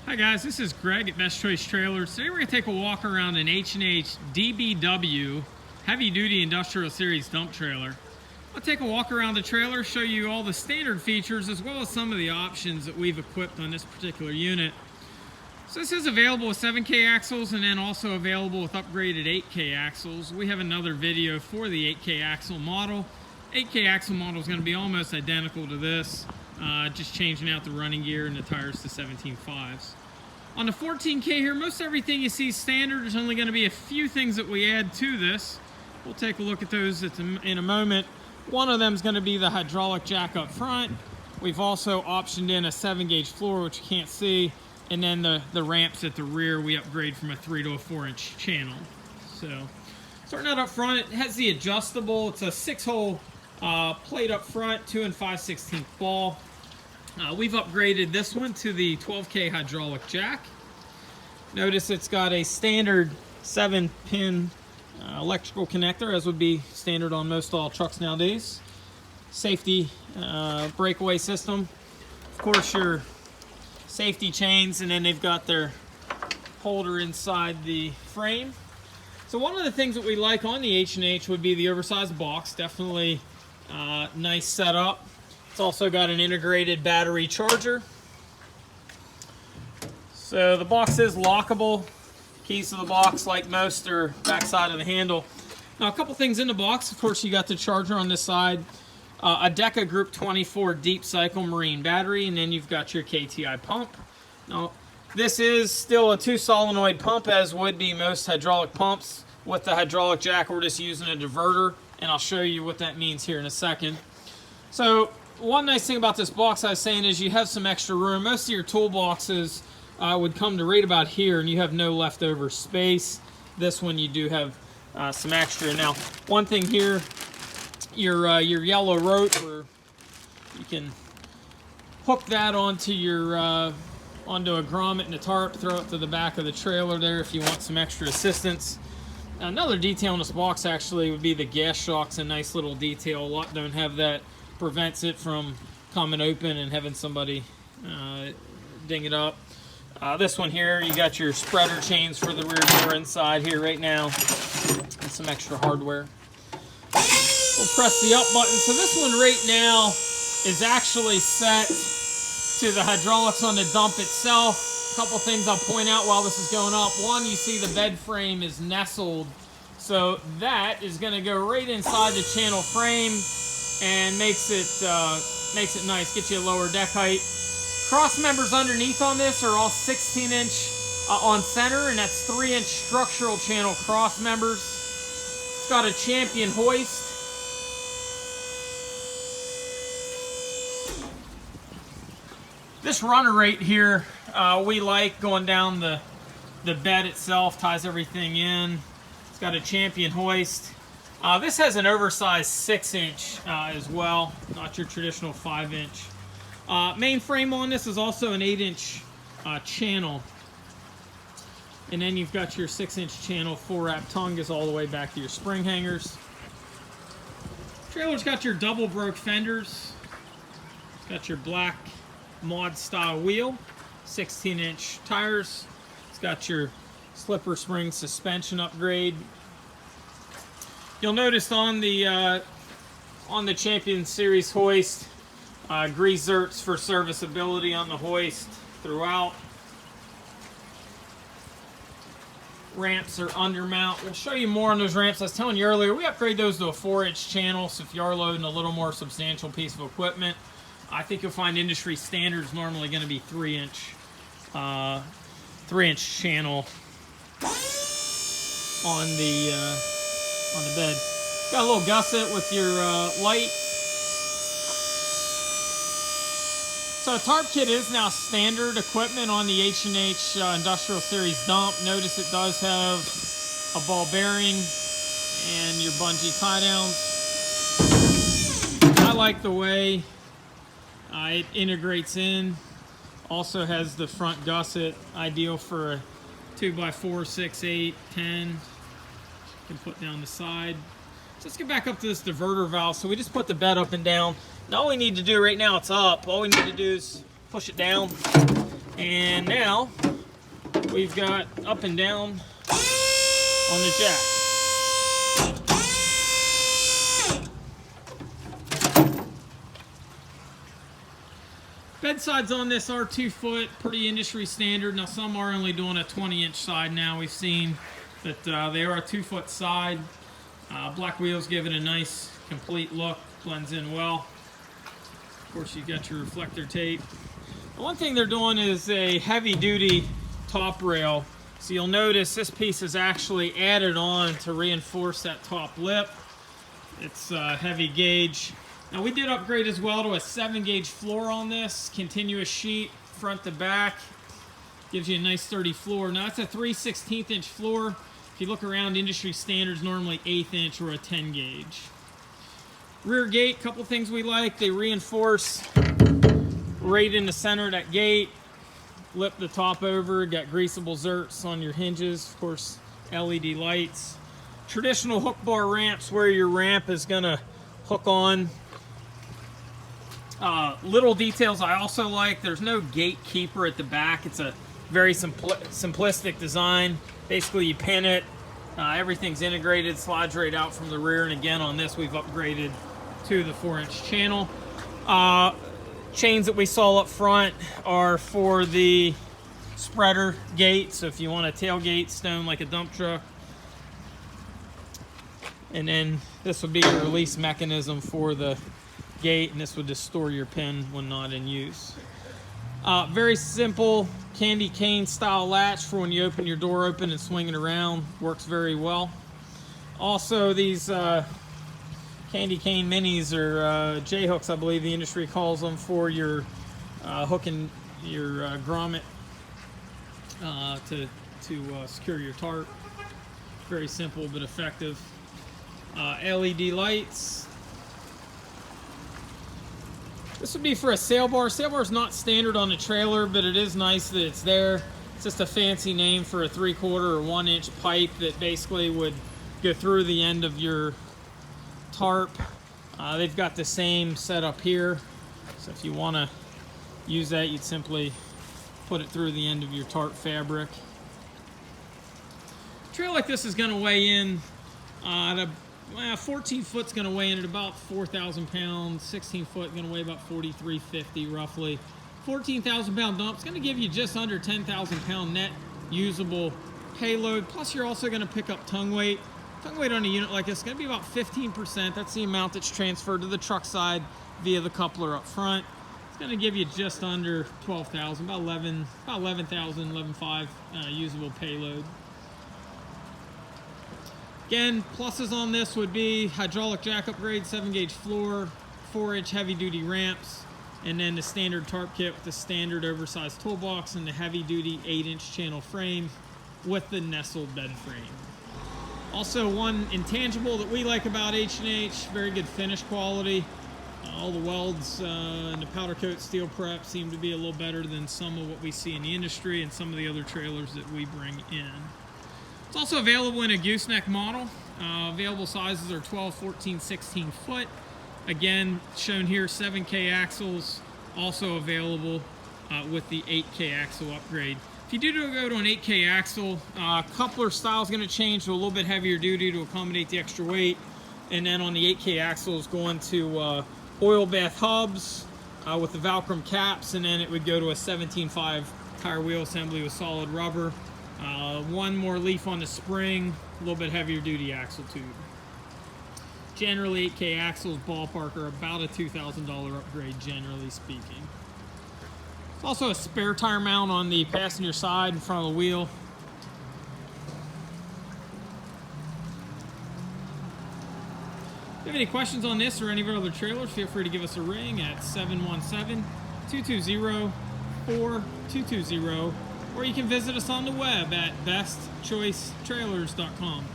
Hi guys, this is Greg at Best Choice Trailers. Today we're going to take a walk around an H&H GVW Heavy Duty Industrial Series dump trailer. I'll take a walk around the trailer, show you all the standard features as well as some of the options that we've equipped on this particular unit. So this is available with 7K axles and then also available with upgraded 8K axles. We have another video for the 8K axle model. 8K axle model is going to be almost identical to this. Just changing out the running gear and the tires to 17.5s. On the 14K here, most everything you see standard. There's only going to be a few things that we add to this. We'll take a look at those in a moment. One of them is going to be the hydraulic jack up front. We've also optioned in a 7-gauge floor, which you can't see, and then the ramps at the rear we upgrade from a 3 to a 4-inch channel. So starting out up front, it has the adjustable. It's a 6-hole plate up front, 2 5/16 ball. We've upgraded this one to the 12K hydraulic jack. Notice it's got a standard 7-pin electrical connector, as would be standard on most all trucks nowadays. Safety breakaway system. Of course, your safety chains, and then they've got their holder inside the frame. So one of the things that we like on the H&H would be the oversized box. Definitely nice setup. It's also got an integrated battery charger. So the box is lockable. Keys to the box, like most, are backside of the handle. Now a couple things in the box. Of course, you got the charger on this side, a Deca Group 24 deep cycle marine battery, and then you've got your KTI pump. Now this is still a 2-solenoid pump, as would be most hydraulic pumps. With the hydraulic jack, we're just using a diverter, and I'll show you what that means here in a second. So one nice thing about this box, I was saying, is you have some extra room. Most of your toolboxes would come to right about here, and you have no leftover space. This one you do have some extra. Now, one thing here, your yellow rope, where you can hook that onto your onto a grommet and a tarp, throw it to the back of the trailer there if you want some extra assistance. Another detail in this box actually would be the gas shocks. A nice little detail. A lot don't have that. Prevents it from coming open and having somebody ding it up. This one here, you got your spreader chains for the rear door inside here right now, and some extra hardware. We'll press the up button. So this one right now is actually set to the hydraulics on the dump itself. A couple things I'll point out while this is going up. One, you see the bed frame is nestled, so that is going to go right inside the channel frame and makes it nice. Get you a lower deck height. Cross members underneath on this are all 16-inch on center, and that's 3-inch structural channel cross members. It's got a Champion hoist. This runner right here, we like going down the bed itself, ties everything in. It's got a Champion hoist. This has an oversized 6-inch as well, not your traditional 5-inch. Main frame on this is also an 8-inch channel. And then you've got your 6-inch channel 4-wrap tongue goes all the way back to your spring hangers. Trailer's got your double broke fenders. It's got your black mod style wheel, 16-inch tires. It's got your slipper spring suspension upgrade. You'll notice on the Champion Series hoist, grease zerks for serviceability on the hoist throughout. Ramps are undermount. We'll show you more on those ramps. I was telling you earlier, we upgrade those to a 4-inch channel, so if you are loading a little more substantial piece of equipment, I think you'll find industry standards normally going to be 3-inch channel on the bed. Got a little gusset with your light. So a tarp kit is now standard equipment on the H&H Industrial Series dump. Notice it does have a ball bearing and your bungee tie downs. I like the way it integrates in. Also has the front gusset, ideal for a 2x4, 6, 8, 10. You can put down the side. So let's get back up to this diverter valve. So we just put the bed up and down. Now all we need to do right now, it's up. All we need to do is push it down, And now we've got up and down on the jack. Bed sides on this are 2 foot, pretty industry standard. Now some are only doing a 20-inch side now. We've seen that they are a 2 foot side. Black wheels give it a nice complete look, blends in well. Of course, you've got your reflector tape. The one thing they're doing is a heavy duty top rail. So you'll notice this piece is actually added on to reinforce that top lip. It's heavy gauge. Now we did upgrade as well to a 7-gauge floor on this, continuous sheet front to back. Gives you a nice sturdy floor. Now it's a 3/16 inch floor. If you look around, industry standards normally 1/8 inch or a 10-gauge. Rear gate, couple things we like. They reinforce right in the center of that gate. Lip the top over. Got greasable zerks on your hinges. Of course, LED lights. Traditional hook bar ramps where your ramp is gonna hook on. Little details I also like. There's no gatekeeper at the back. It's a very simplistic design. Basically, you pin it. Everything's integrated, slides right out from the rear. And again, on this, we've upgraded to the 4-inch channel. Chains that we saw up front are for the spreader gate. So if you want a tailgate stone like a dump truck. And then this would be your release mechanism for the gate, and this would just store your pin when not in use. Very simple candy cane style latch for when you open your door open and swing it around. Works very well. Also, these candy cane minis, or J-hooks I believe the industry calls them, for your hooking your grommet to secure your tarp. Very simple but effective. LED lights. This would be for a sail bar. Sail bar is not standard on a trailer, but it is nice that it's there. It's just a fancy name for a 3/4 or 1-inch pipe that basically would go through the end of your tarp. They've got the same setup here. So if you want to use that, you'd simply put it through the end of your tarp fabric. A trail like this is going to weigh in 14 foot's going to weigh in at about 4,000 pounds. 16 foot going to weigh about 4,350 roughly. 14,000 pound dump is going to give you just under 10,000 pound net usable payload. Plus you're also going to pick up tongue weight. Tongue weight on a unit like this is going to be about 15%. That's the amount that's transferred to the truck side via the coupler up front. It's going to give you just under 12,000, about 11,000, 11,500 usable payload. Again, pluses on this would be hydraulic jack upgrade, 7-gauge floor, 4-inch heavy-duty ramps, and then the standard tarp kit with the standard oversized toolbox and the heavy-duty 8-inch channel frame with the nestled bed frame. Also, one intangible that we like about H&H, very good finish quality. All the welds and the powder coat steel prep seem to be a little better than some of what we see in the industry and some of the other trailers that we bring in. It's also available in a gooseneck model. Available sizes are 12, 14, 16 foot. Again, shown here, 7K axles, also available with the 8K axle upgrade. If you do go to an 8K axle, coupler style is going to change to a little bit heavier duty to accommodate the extra weight. And then on the 8K axle is going to oil bath hubs with the Valcrum caps, and then it would go to a 17.5 tire wheel assembly with solid rubber. One more leaf on the spring, a little bit heavier duty axle tube. Generally, 8K axles ballpark are about a $2,000 upgrade, generally speaking. There's also a spare tire mount on the passenger side in front of the wheel. If you have any questions on this or any of our other trailers, feel free to give us a ring at 717-220-4220, or you can visit us on the web at bestchoicetrailers.com.